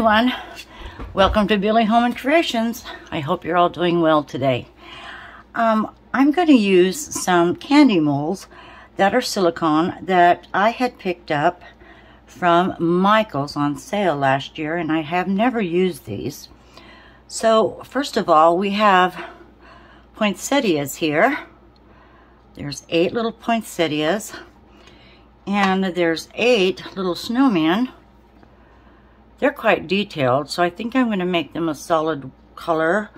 everyone, welcome to Billie Holman Creations. I hope you're all doing well today. I'm going to use some candy molds that are silicone that I had picked up from Michael's on sale last year, and I have never used these. So first of all, we have poinsettias here. There's 8 little poinsettias, and there's 8 little snowmen. They're quite detailed, so I think I'm going to make them a solid color,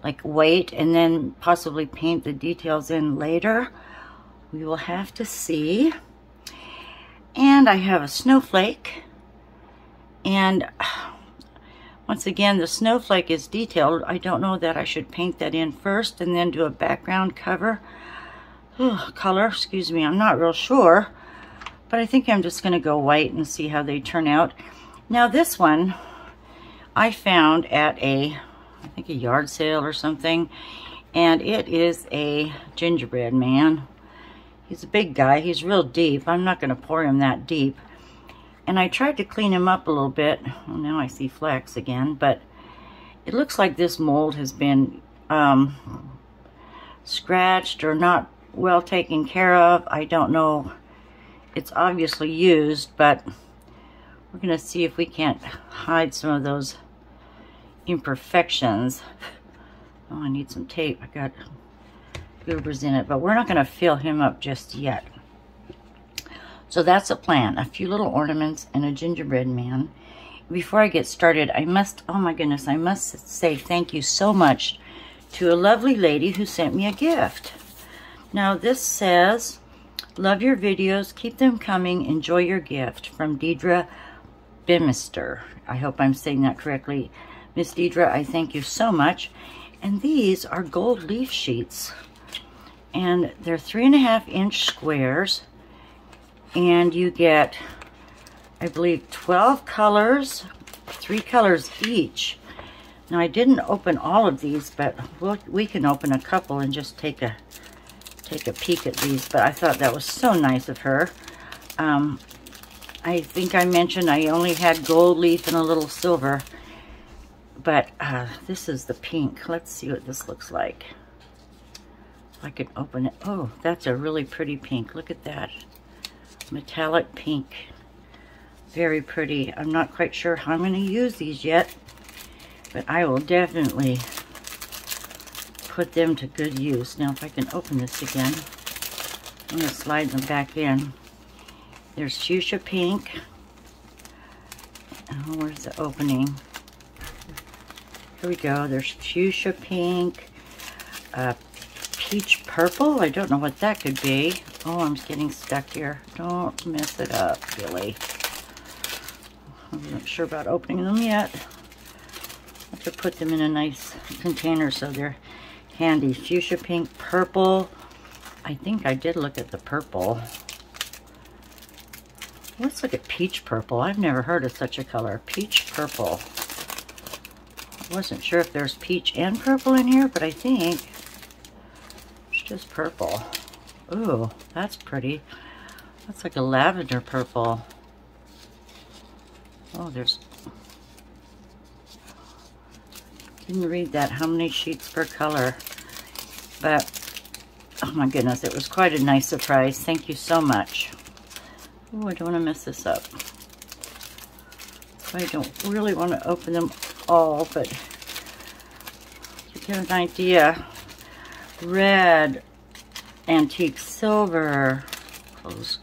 like white, and then possibly paint the details in later. We will have to see. And I have a snowflake, and once again, the snowflake is detailed. I don't know that I should paint that in first and then do a background color, excuse me, I'm not real sure, but I think I'm just going to go white and see how they turn out. Now this one I found at I think a yard sale or something, and it is a Gingerbread Man. He's a big guy, he's real deep. I'm not going to pour him that deep. And I tried to clean him up a little bit. Well, now I see flecks again, but it looks like this mold has been scratched or not well taken care of. I don't know. It's obviously used, but we're going to see if we can't hide some of those imperfections. Oh, I need some tape. I got goobers in it, but we're not going to fill him up just yet. So that's a plan. A few little ornaments and a gingerbread man. Before I get started, I must say thank you so much to a lovely lady who sent me a gift. Now this says, "Love your videos, keep them coming, enjoy your gift," from Deidre Bimister. I hope I'm saying that correctly. Miss Deidre, I thank you so much. And these are gold leaf sheets, and they're 3.5-inch squares, and you get, I believe, 12 colors, 3 colors each. Now I didn't open all of these, but we can open a couple and just take a peek at these. But I thought that was so nice of her. I think I mentioned I only had gold leaf and a little silver, but this is the pink. Let's see what this looks like. If I can open it. Oh, that's a really pretty pink. Look at that. Metallic pink. Very pretty. I'm not quite sure how I'm going to use these yet, but I will definitely put them to good use. Now if I can open this again, I'm going to slide them back in. There's fuchsia pink. Oh, where's the opening? Here we go. There's fuchsia pink. Peach purple. I don't know what that could be. Oh, I'm getting stuck here. Don't mess it up, Billy. I'm not sure about opening them yet. I have to put them in a nice container so they're handy. Fuchsia pink, purple. I think I did look at the purple. Let's look at peach purple. I've never heard of such a color. Peach purple. I wasn't sure if there's peach and purple in here, but I think it's just purple. Ooh, that's pretty. That's like a lavender purple. Oh, there's... Didn't read that, how many sheets per color. But, oh my goodness, it was quite a nice surprise. Thank you so much. Oh, I don't want to mess this up. I don't really want to open them all, but to get an idea. Red, antique silver. Close.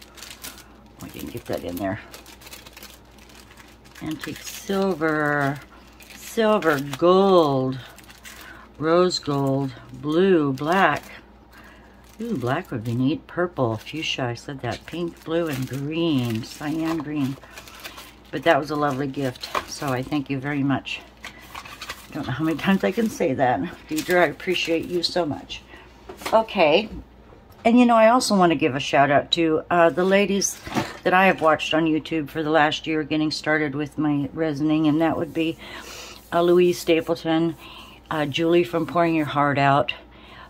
Oh, I didn't get that in there. Antique silver, silver, gold, rose gold, blue, black. Ooh, black would be neat. Purple, fuchsia, I said that. Pink, blue, and green, cyan green. But that was a lovely gift, so I thank you very much. I don't know how many times I can say that. Deidre, I appreciate you so much. Okay, and you know, I also want to give a shout out to the ladies that I have watched on YouTube for the last year getting started with my resining, and that would be Louise Stapleton, Julie from Pouring Your Heart Out,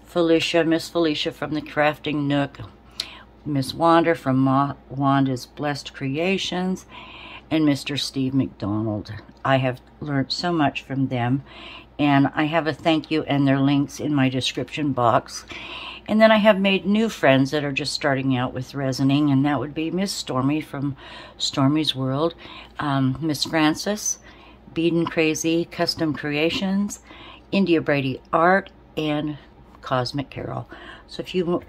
Felicia, Miss Felicia from the Crafting Nook, Miss Wanda from Wanda's Blessed Creations, and Mr. Steve McDonald. I have learned so much from them, and I have a thank you and their links in my description box. And then I have made new friends that are just starting out with resining, and that would be Miss Stormy from Stormy's World, Miss Frances, Bead and Crazy Custom Creations, India Brady Art, and Cosmic Carol. So if you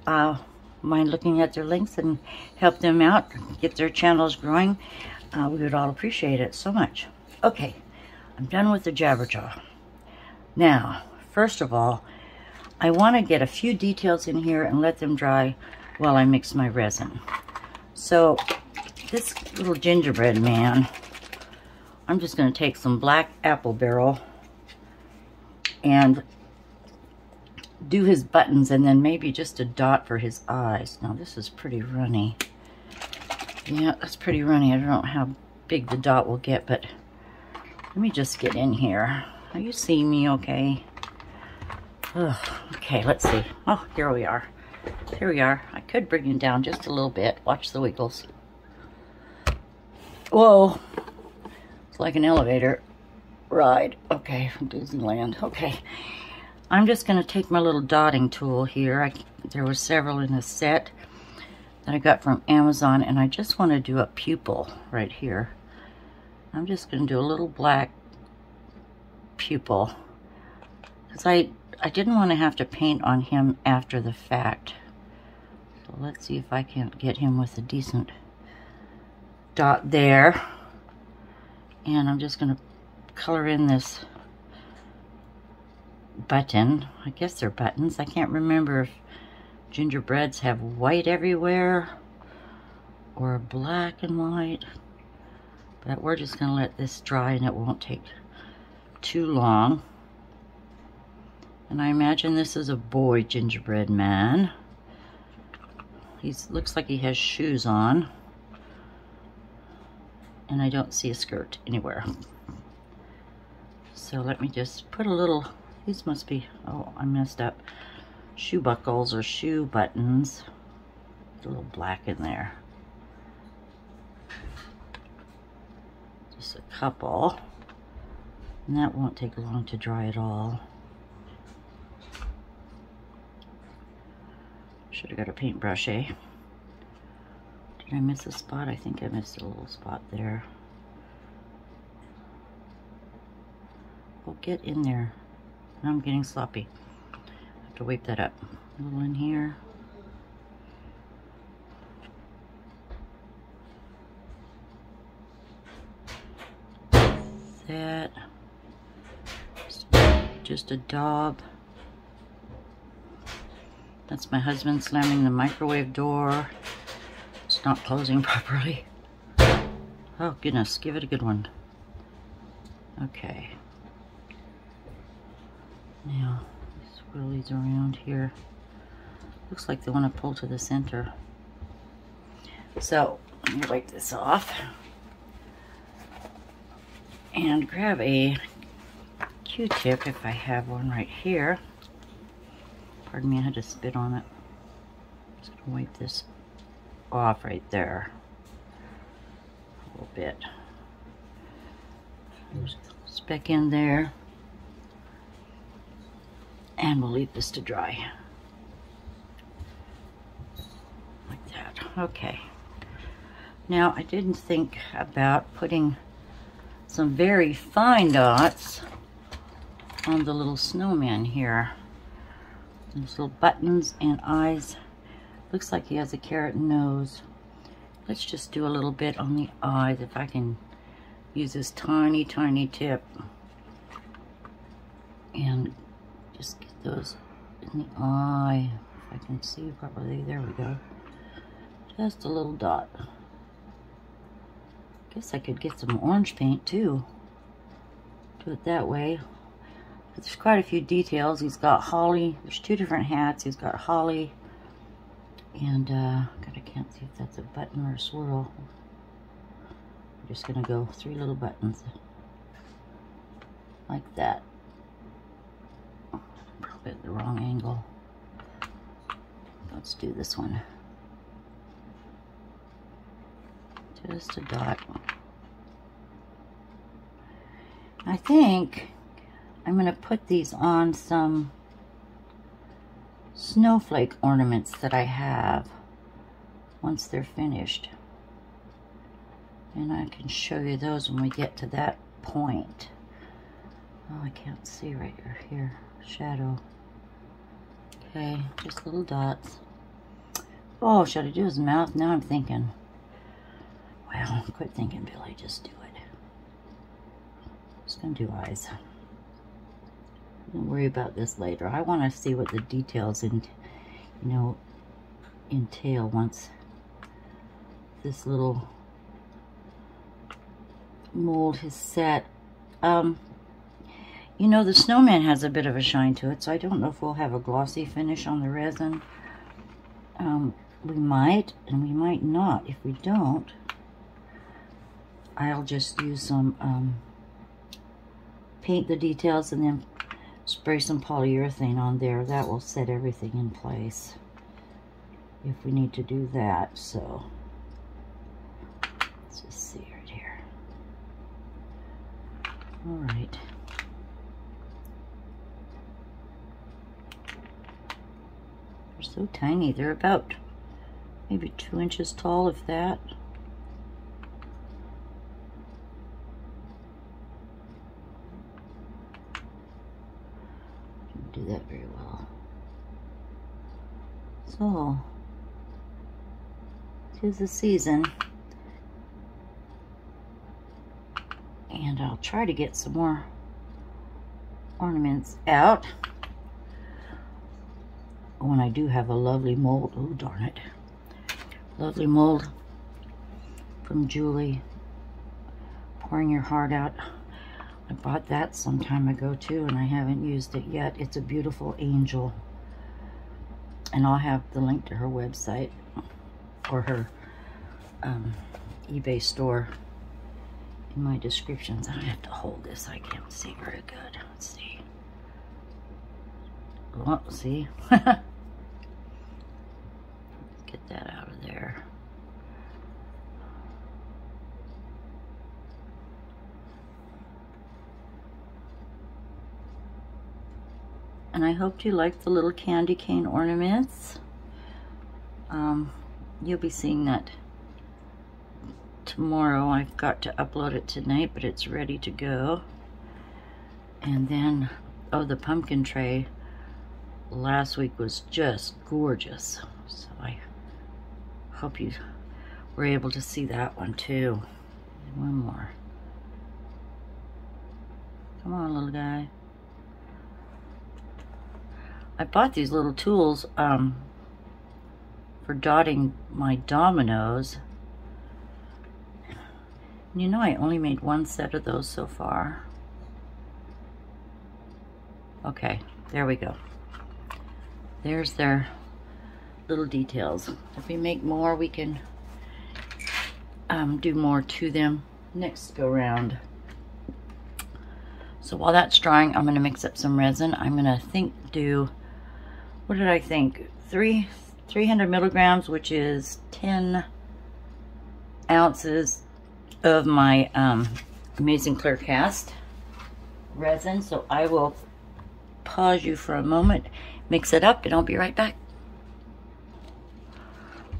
mind looking at their links and help them out, get their channels growing, we would all appreciate it so much. Okay, I'm done with the Jabberjaw. Now, first of all, I want to get a few details in here and let them dry while I mix my resin. So this little gingerbread man, I'm just going to take some black apple barrel and do his buttons, and then maybe just a dot for his eyes. Now this is pretty runny. Yeah, that's pretty runny. I don't know how big the dot will get, but let me just get in here. Are you seeing me okay? Ugh, okay, let's see. Oh, here we are. Here we are. I could bring him down just a little bit. Watch the wiggles. Whoa. It's like an elevator ride. Okay, from Disneyland. Okay. I'm just going to take my little dotting tool here. There were several in a set that I got from Amazon, and I just want to do a pupil right here. I'm just going to do a little black pupil, because I didn't want to have to paint on him after the fact. So let's see if I can get him with a decent dot there. And I'm just going to color in this button. I guess they're buttons. I can't remember if gingerbreads have white everywhere or black and white. But we're just going to let this dry, and it won't take too long. And I imagine this is a boy gingerbread man. He looks like he has shoes on, and I don't see a skirt anywhere. So let me just put a little, these must be, oh, I messed up, shoe buckles or shoe buttons. A little black in there. Just a couple. And that won't take long to dry at all. Should have got a paintbrush, eh? Did I miss a spot? I think I missed a little spot there. Oh, get in there. Now I'm getting sloppy. I have to wipe that up. A little in here. That. Just a daub. That's my husband slamming the microwave door. It's not closing properly. Oh goodness, give it a good one. Okay. Now, swirl these around here. Looks like they want to pull to the center. So, let me wipe this off. And grab a Q-tip if I have one right here. Pardon me, I had to spit on it. Just gonna wipe this off right there. A little bit. There's a speck in there. And we'll leave this to dry. Like that. Okay. Now, I didn't think about putting some very fine dots on the little snowman here. There's little buttons and eyes. Looks like he has a carrot nose. Let's just do a little bit on the eyes if I can use this tiny, tiny tip. And just get those in the eye. If I can see properly. There we go. Just a little dot. Guess I could get some orange paint too. Do it that way. But there's quite a few details. He's got holly. There's two different hats. He's got holly. And God, I can't see if that's a button or a swirl. I'm just gonna go 3 little buttons. Like that. Probably at the wrong angle. Let's do this one. Just a dot. I think I'm going to put these on some snowflake ornaments that I have once they're finished. And I can show you those when we get to that point. Oh, I can't see right here. Shadow. Okay, just little dots. Oh, should I do his mouth? Now I'm thinking. Well, quit thinking, Billy. Just do it. Just gonna do eyes. Don't worry about this later. I want to see what the details entail once this little mold is set. You know, the snowman has a bit of a shine to it, so I don't know if we'll have a glossy finish on the resin. We might, and we might not. If we don't, I'll just use some paint the details and then spray some polyurethane on there. That will set everything in place if we need to do that. So let's just see right here. All right. They're so tiny. They're about maybe 2 inches tall, if that. Didn't do that very well. So, 'tis the season. And I'll try to get some more ornaments out when I do have a lovely mold. Oh, darn it. Lovely mold from Julie. Pouring Your Heart Out. I bought that some time ago too, and I haven't used it yet. It's a beautiful angel. And I'll have the link to her website or her eBay store in my descriptions. I have to hold this. I can't see very good. Let's see. Oh, see? Let's get that out of there. And I hope you like the little candy cane ornaments. You'll be seeing that tomorrow. I've got to upload it tonight, but it's ready to go. And then, oh, the pumpkin tray last week was just gorgeous. So I hope you were able to see that one too. And one more. Come on, little guy. I bought these little tools for dotting my dominoes. And you know, I only made one set of those so far. Okay, there we go. There's their little details. If we make more, we can do more to them next go round. So while that's drying, I'm going to mix up some resin. I'm going to do, what did I think? 300 milligrams, which is 10 ounces of my Amazing Clear Cast resin. So I will pause you for a moment, mix it up, and I'll be right back.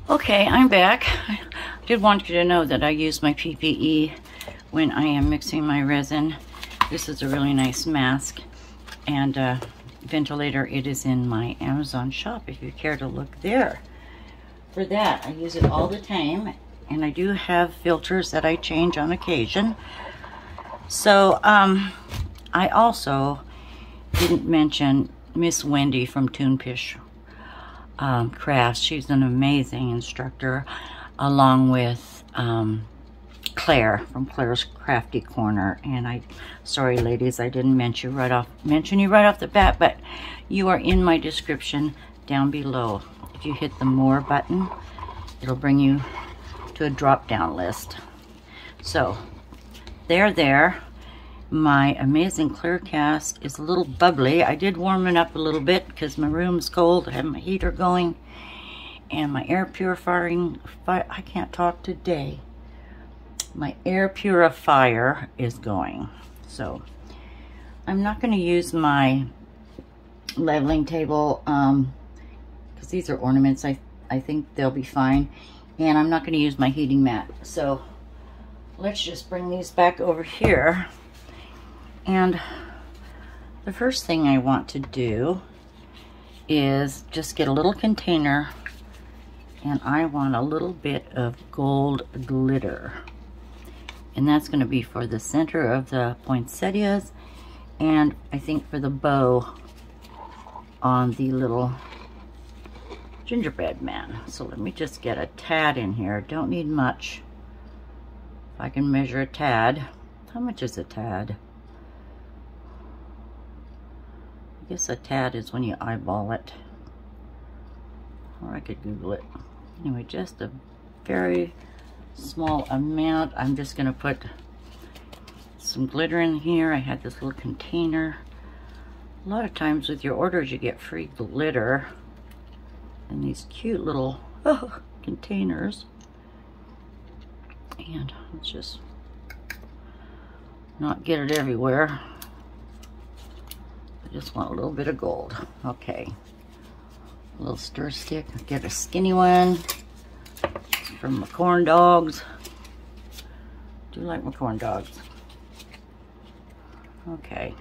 Okay, I'm back. I did want you to know that I use my PPE when I am mixing my resin. This is a really nice mask and ventilator. It is in my Amazon shop if you care to look there. For that, I use it all the time, and I do have filters that I change on occasion. So I also didn't mention Miss Wendy from Toonfish Crafts. She's an amazing instructor, along with Claire from Claire's Crafty Corner. And sorry ladies, I didn't mention you right off the bat, but you are in my description down below. If you hit the more button, it'll bring you to a drop down list. So they're there. My Amazing Clear Cast is a little bubbly. I did warm it up a little bit because my room's cold. I have my heater going and my air purifying, I can't talk today. My air purifier is going. So I'm not going to use my leveling table because these are ornaments. I think they'll be fine. And I'm not going to use my heating mat. So let's just bring these back over here. And the first thing I want to do is just get a little container, and I want a little bit of gold glitter. And that's going to be for the center of the poinsettias, and I think for the bow on the little gingerbread man. So let me just get a tad in here. Don't need much. If I can measure a tad. How much is a tad? I guess a tad is when you eyeball it. Or I could Google it. Anyway, just a very small amount. I'm just going to put some glitter in here. I had this little container. A lot of times with your orders you get free glitter in these cute little containers. And let's just not get it everywhere. I just want a little bit of gold. Okay. A little stir stick. Get a skinny one from my corn dogs. Do like my corn dogs. Okay.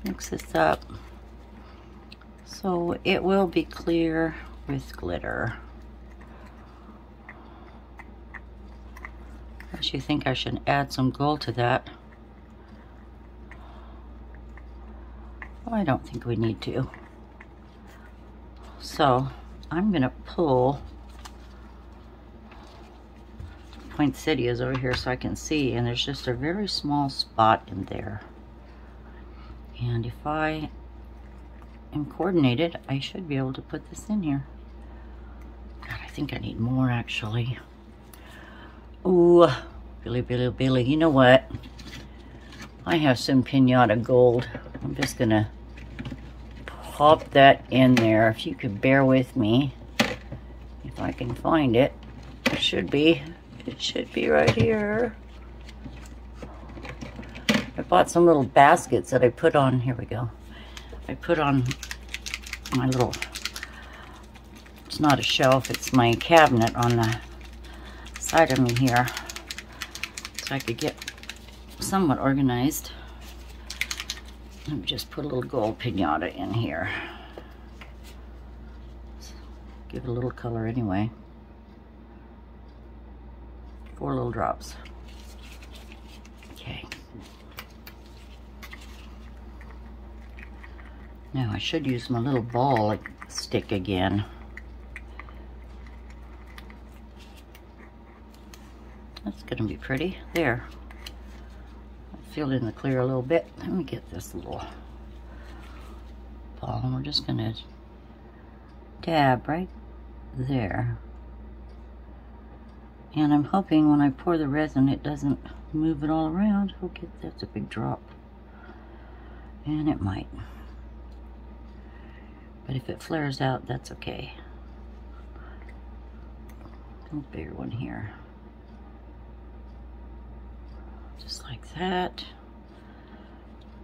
Mix this up so it will be clear with glitter. I actually think I should add some gold to that. I don't think we need to. So I'm gonna pull poinsettias over here so I can see, and there's just a very small spot in there. And if I am coordinated, I should be able to put this in here. God, I think I need more actually. Ooh, Billy, you know what? I have some pinata gold. I'm just gonna pop that in there. If you could bear with me, if I can find it. It should be right here. I bought some little baskets that I put on, here we go. I put on my little, it's not a shelf, it's my cabinet on the side of me here. So I could get somewhat organized. Let me just put a little gold pinata in here. Give it a little color anyway. 4 little drops. Okay. Now I should use my little ball stick again. That's gonna be pretty. There. Filled in the clear a little bit. Let me get this little ball, and we're just gonna dab right there. And I'm hoping when I pour the resin it doesn't move it all around. Okay, that's a big drop. And it might. But if it flares out, that's okay. A bigger one here. Just like that.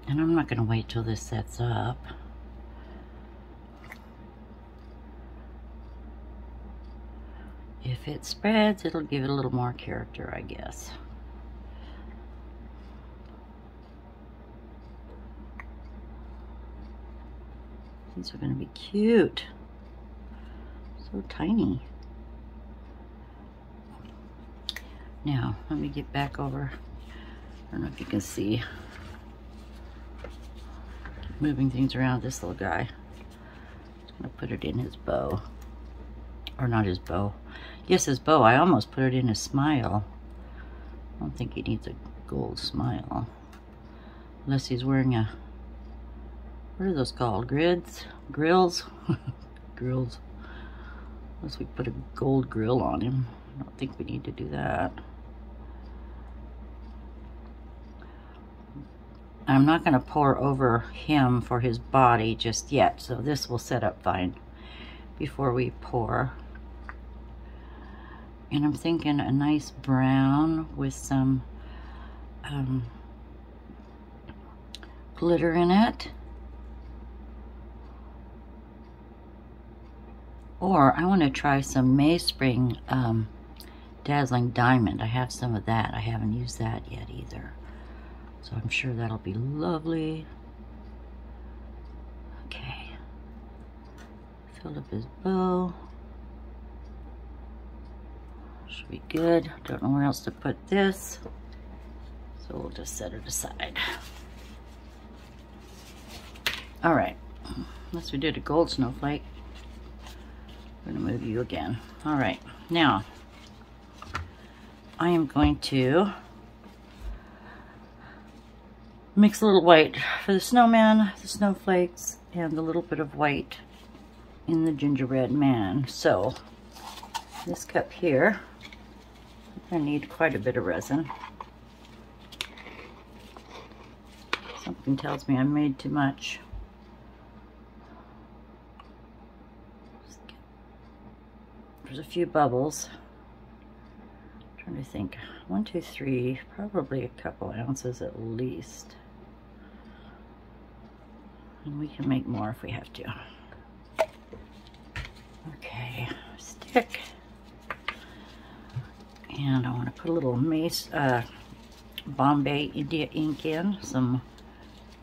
And I'm not going to wait till this sets up. If it spreads, it'll give it a little more character, I guess. These are going to be cute. So tiny. Now, let me get back over. I don't know if you can see. Moving things around this little guy. Just going to put it in his bow. Or not his bow. Yes, his bow. I almost put it in his smile. I don't think he needs a gold smile. Unless he's wearing a... What are those called? Grids? Grills? Grills. Unless we put a gold grill on him. I don't think we need to do that. I'm not going to pour over him for his body just yet, so this will set up fine before we pour. And I'm thinking a nice brown with some glitter in it. Or I want to try some Mayspring Dazzling Diamond. I have some of that. I haven't used that yet either. So I'm sure that'll be lovely. Okay. Filled up his bow. Should be good. Don't know where else to put this. So we'll just set it aside. All right. Unless we did a gold snowflake. I'm going to move you again. All right. Now, I am going to mix a little white for the snowman, the snowflakes, and a little bit of white in the gingerbread man. So, this cup here, I need quite a bit of resin. Something tells me I made too much. There's a few bubbles. I'm trying to think. 1, 2, 3, probably a couple ounces at least. And we can make more if we have to. Okay, stick. And I want to put a little Bombay India ink in, some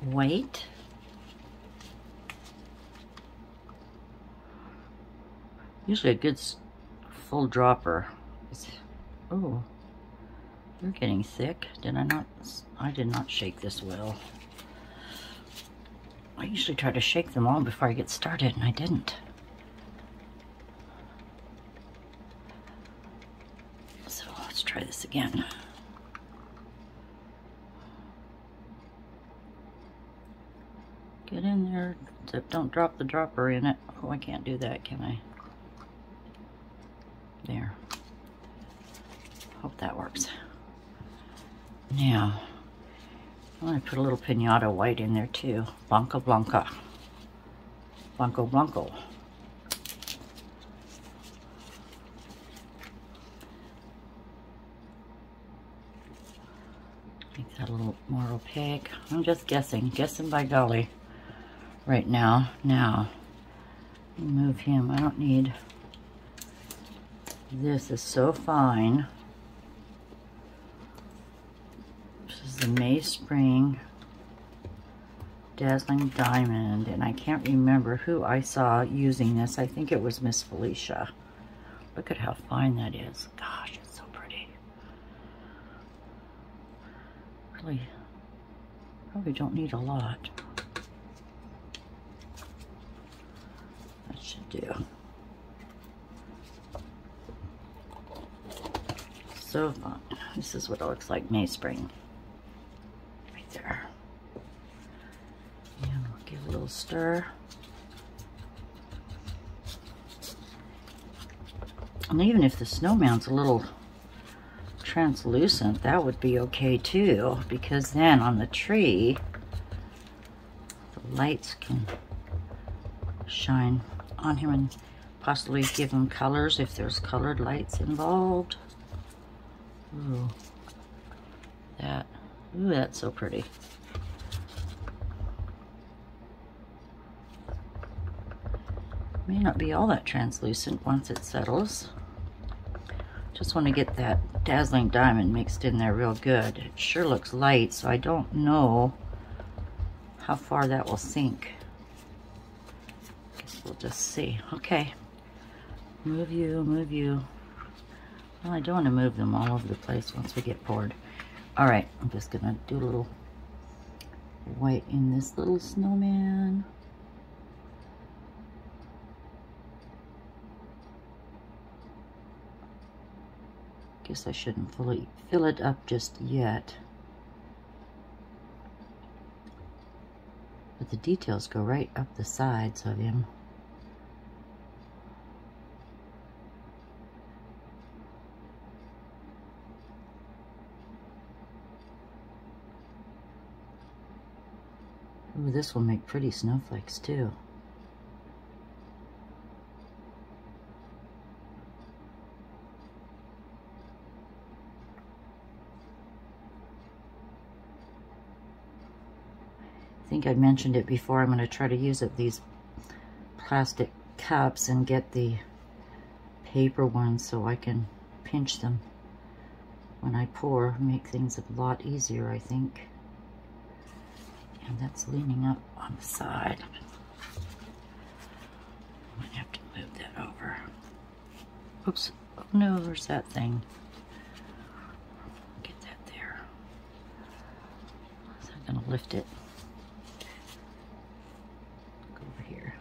white. Usually a good full dropper. Oh, you're getting thick. Did I not? I did not shake this well. I usually try to shake them all before I get started, and I didn't. So let's try this again. Get in there, except don't drop the dropper in it. Oh, I can't do that, can I? There. Hope that works. Now, I'm going to put a little pinata white in there too. Blanco Blanca. Blanco Blanco. Make that a little more opaque. I'm just guessing by golly right now. Now, move him. I don't need, this is so fine. This is the Mayspring Dazzling Diamond, and I can't remember who I saw using this. I think it was Miss Felicia. Look at how fine that is. Gosh, it's so pretty. Really, probably don't need a lot. That should do. So fun. This is what it looks like, Mayspring. Right there. And we'll give a little stir. And even if the snowman's a little translucent, that would be okay too, because then on the tree, the lights can shine on him and possibly give him colors if there's colored lights involved. Ooh, that's so pretty. May not be all that translucent once it settles. Just want to get that Dazzling Diamond mixed in there real good. It sure looks light, so I don't know how far that will sink. Guess we'll just see. Okay, move you, move you. Well, I don't want to move them all over the place once we get poured. All right, I'm just gonna do a little white in this little snowman. Guess I shouldn't fully fill it up just yet. But the details go right up the sides of him. Ooh, this will make pretty snowflakes too. think I mentioned it before. I'm going to try to use up these plastic cups and get the paper ones so I can pinch them when I pour. Make things a lot easier, I think. And that's leaning up on the side. I might have to move that over. Oops. Oh no, there's that thing. Get that there. So I'm going to lift it. Go over here.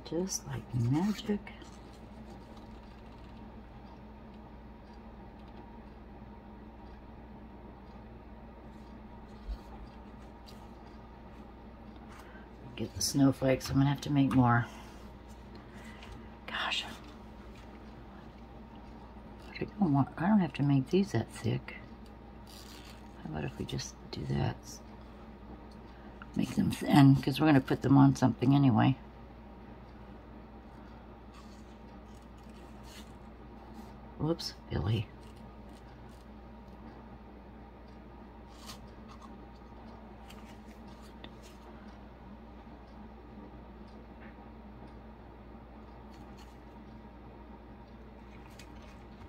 Just like magic. Get the snowflakes. I'm gonna have to make more. Gosh. I don't have to make these that thick. How about if we just do that? Make them thin, because we're gonna put them on something anyway. Whoops, Billy.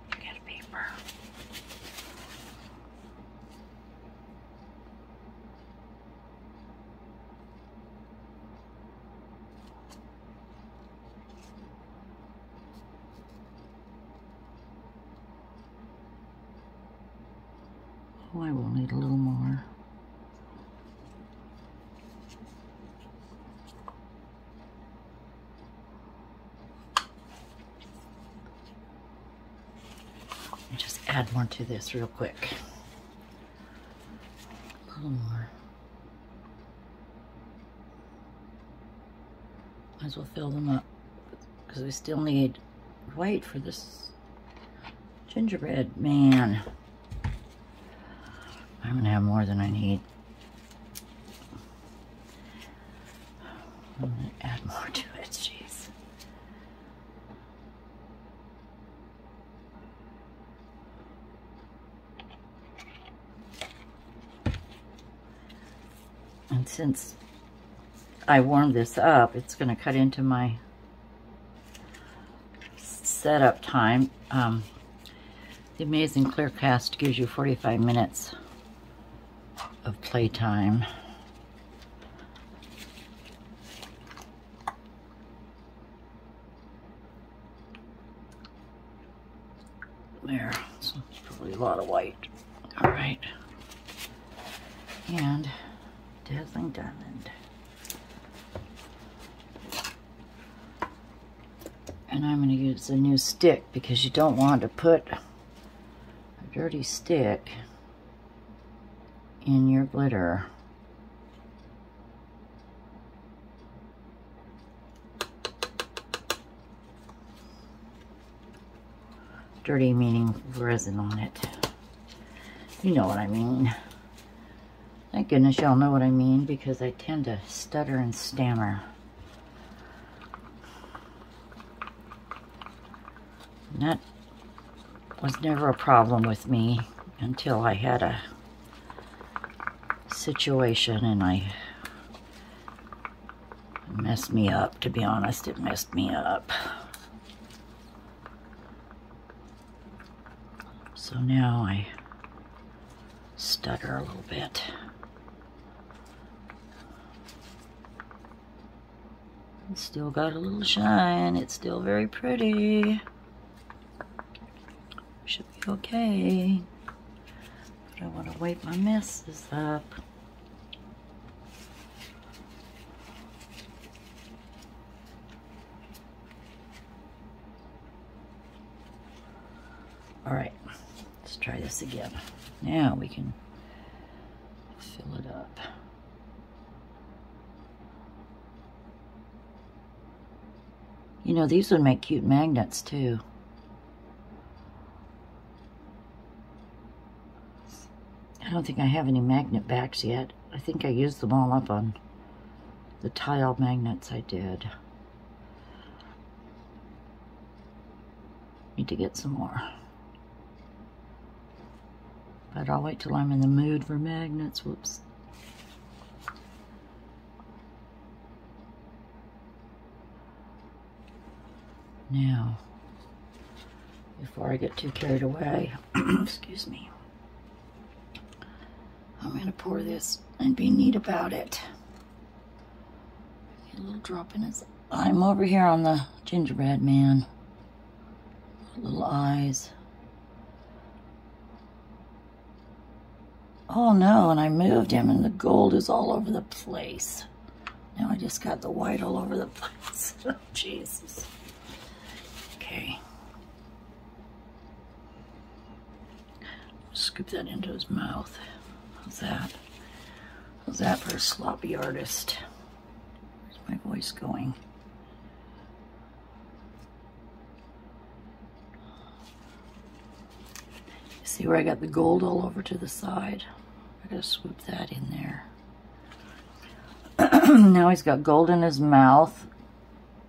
Get paper. Oh, I will need a little more. Let me just add more to this real quick. A little more. Might as well fill them up because we still need white for this gingerbread man. I'm gonna have more than I need. I'm gonna add more to it, jeez. And since I warmed this up, it's gonna cut into my setup time. The Amazing Clear Cast gives you 45 minutes of playtime. There, so it's probably a lot of white. All right, and Dazzling Diamond. And I'm going to use a new stick because you don't want to put a dirty stick in your glitter. Dirty meaning resin on it. You know what I mean. Thank goodness y'all know what I mean, because I tend to stutter and stammer. And that was never a problem with me until I had a situation and it messed me up. To be honest, it messed me up. So now I stutter a little bit. It's still got a little shine. It's still very pretty. Should be okay. But I want to wipe my messes up. All right, let's try this again. Now we can fill it up. You know, these would make cute magnets too. I don't think I have any magnet backs yet. I think I used them all up on the tile magnets I did. Need to get some more. But I'll wait till I'm in the mood for magnets. Whoops. Now, before I get too carried away, excuse me, I'm going to pour this and be neat about it. Get a little drop in his. I'm over here on the Gingerbread Man. Little eyes. Oh no, and I moved him and the gold is all over the place. Now I just got the white all over the place. Oh, Jesus. Okay. Scoop that into his mouth. How's that? How's that for a sloppy artist? Where's my voice going? See where I got the gold all over to the side? I gotta swoop that in there. Now he's got gold in his mouth,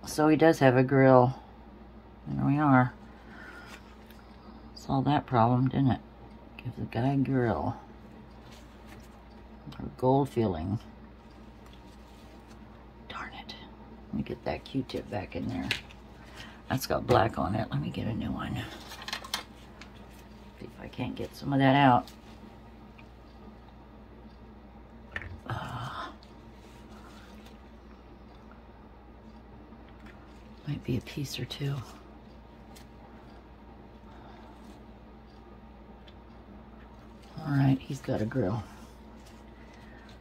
so he does have a grill. There we are. Solved that problem, didn't it? Give the guy a grill. Or gold filling. Darn it. Let me get that Q-tip back in there. That's got black on it. Let me get a new one. See if I can't get some of that out. Might be a piece or two. All right, he's got a grill.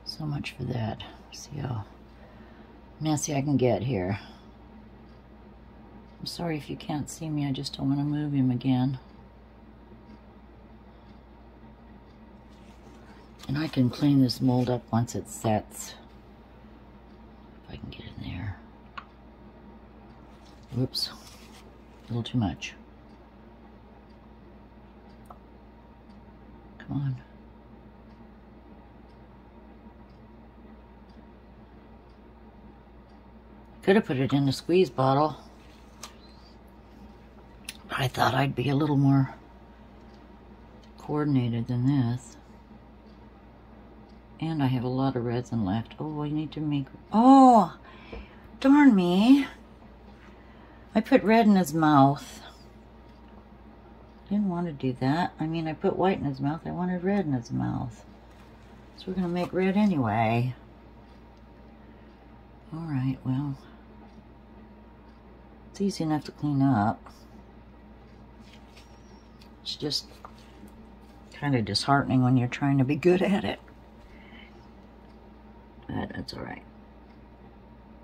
So much for that. See how messy I can get here. I'm sorry if you can't see me. I just don't want to move him again. And I can clean this mold up once it sets. If I can get in there. Whoops. A little too much. Come on. Could have put it in a squeeze bottle. But I thought I'd be a little more coordinated than this. And I have a lot of resin left. Oh, I need to make... Oh! Darn me. I put red in his mouth. Didn't want to do that. I mean, I put white in his mouth. I wanted red in his mouth. So we're going to make red anyway. Alright, well. It's easy enough to clean up. It's just kind of disheartening when you're trying to be good at it. But that's alright.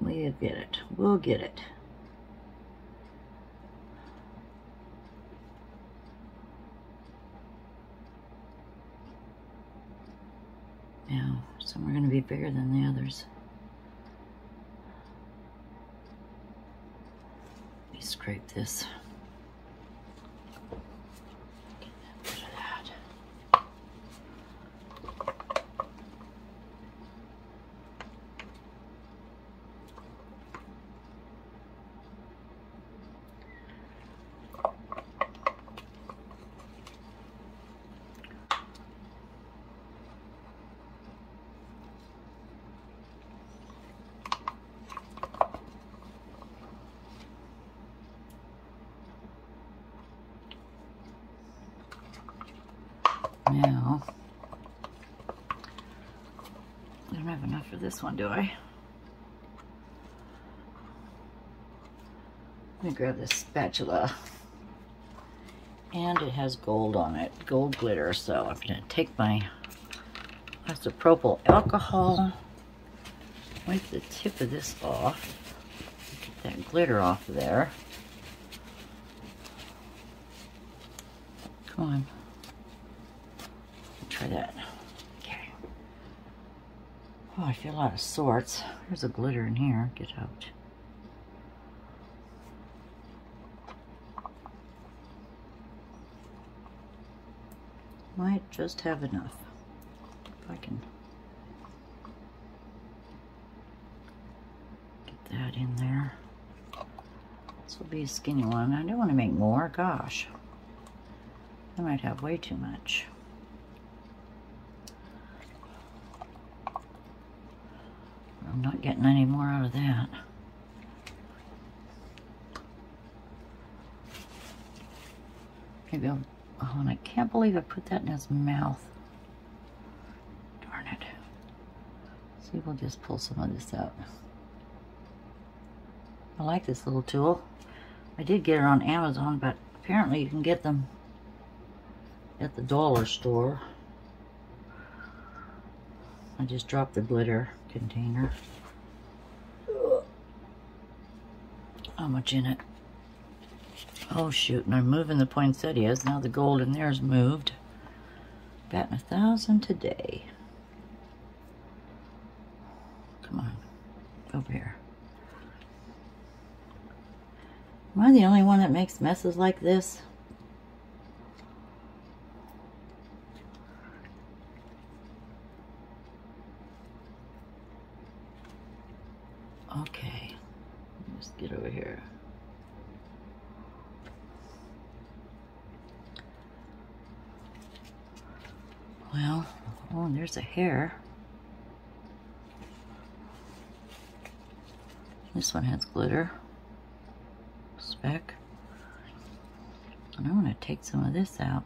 We'll get it. We'll get it. Now, some are going to be bigger than the others. Let me scrape this. Get rid of that. Now, I don't have enough for this one, do I? Let me grab this spatula. And it has gold on it, gold glitter. So I'm going to take my isopropyl alcohol, wipe the tip of this off, get that glitter off of there. Come on. Try that. Okay. Oh, I feel out of sorts. There's a glitter in here. Get out. Might just have enough. If I can get that in there. This will be a skinny one. I don't want to make more. Gosh. I might have way too much. getting any more out of that. Maybe I'll, oh, and I can't believe I put that in his mouth. Darn it. See, we'll just pull some of this out. I like this little tool. I did get it on Amazon, but apparently you can get them at the dollar store. I just dropped the glitter container. How much in it? Oh shoot, and I'm moving the poinsettias. Now the gold in there is moved. Batting 1,000 today. Come on, over here. Am I the only one that makes messes like this? Okay, let's get over here. Well, oh, and there's a hair. This one has glitter. Speck. And I'm going to take some of this out.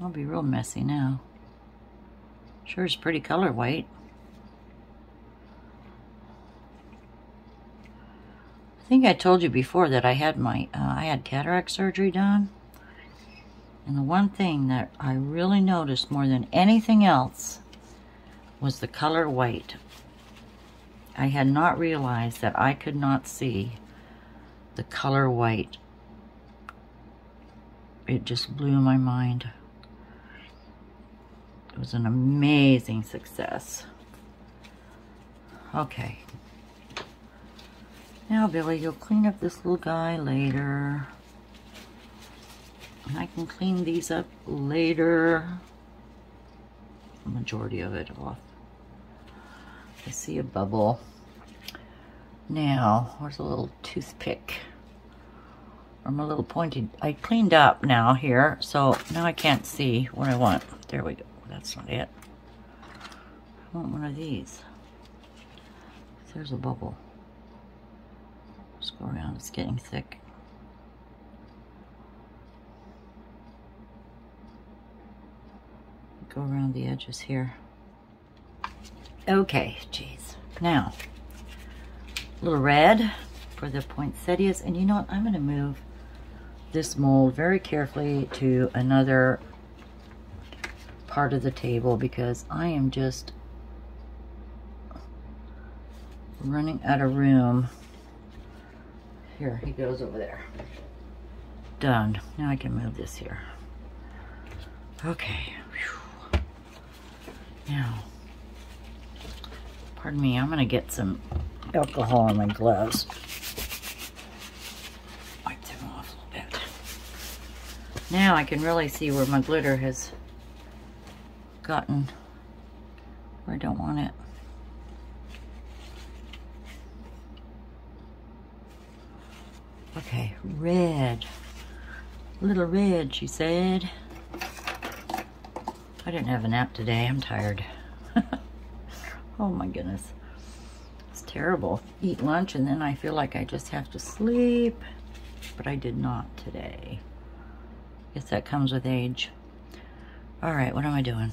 I'll be real messy now. Sure is pretty color white. I think I told you before that I had my I had cataract surgery done, and the one thing that I really noticed more than anything else was the color white. I had not realized that I could not see the color white. It just blew my mind. It was an amazing success. Okay. Now, Billy, you'll clean up this little guy later. And I can clean these up later. The majority of it off. I see a bubble. Now, where's a little toothpick? Or my little pointed. I cleaned up now here, so now I can't see what I want. There we go. That's not it. I want one of these. There's a bubble. Let's go around. It's getting thick. Go around the edges here. Okay, geez. Now, a little red for the poinsettias. And you know what? I'm going to move this mold very carefully to another part of the table because I am just running out of room. Here, he goes over there. Done. Now I can move this here. Okay. Whew. Now, pardon me, I'm going to get some alcohol on my gloves. Wipe them off a little bit. Now I can really see where my glitter has gotten where I don't want it. Okay, red. Little red, she said. I didn't have a nap today. I'm tired. Oh my goodness. It's terrible. Eat lunch and then I feel like I just have to sleep. But I did not today. Guess that comes with age. Alright, what am I doing?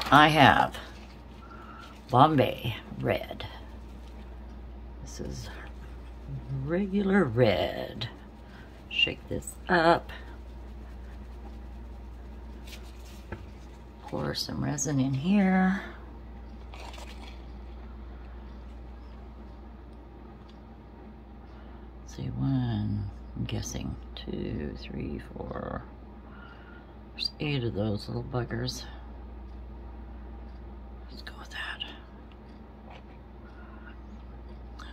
I have Bombay red. This is regular red. Shake this up. Pour some resin in here. Let's see, one, I'm guessing 2, 3, 4. There's 8 of those little buggers. Let's go with that.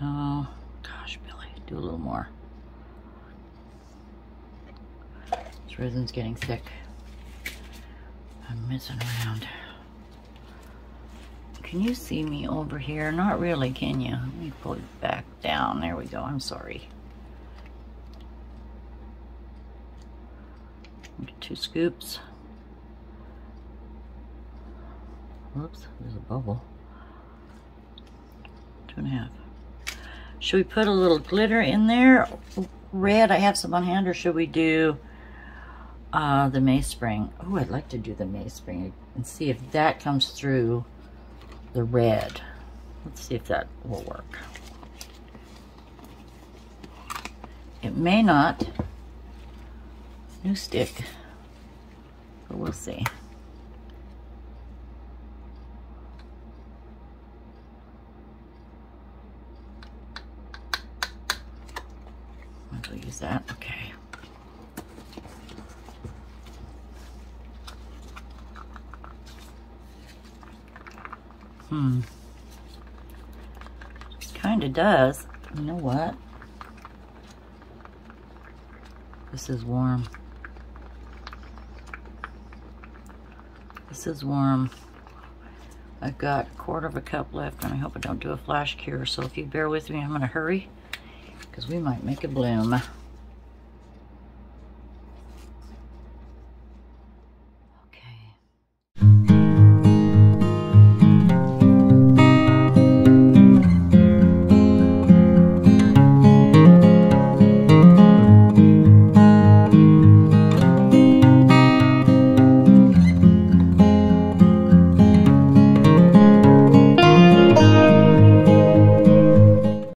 Oh, gosh, Billy, do a little more. This resin's getting thick. I'm messing around. Can you see me over here? Not really, can you? Let me pull it back down. There we go. I'm sorry. Get 2 scoops. Whoops, there's a bubble. 2.5. Should we put a little glitter in there? Red, I have some on hand, or should we do the May Spring? Oh, I'd like to do the May Spring and see if that comes through the red. Let's see if that will work. It may not. New stick, but we'll see. I'll use that. Okay. Kind of does. You know what? This is warm. This is warm. I've got 1/4 cup left, and I hope I don't do a flash cure. So if you bear with me, I'm going to hurry because we might make a bloom.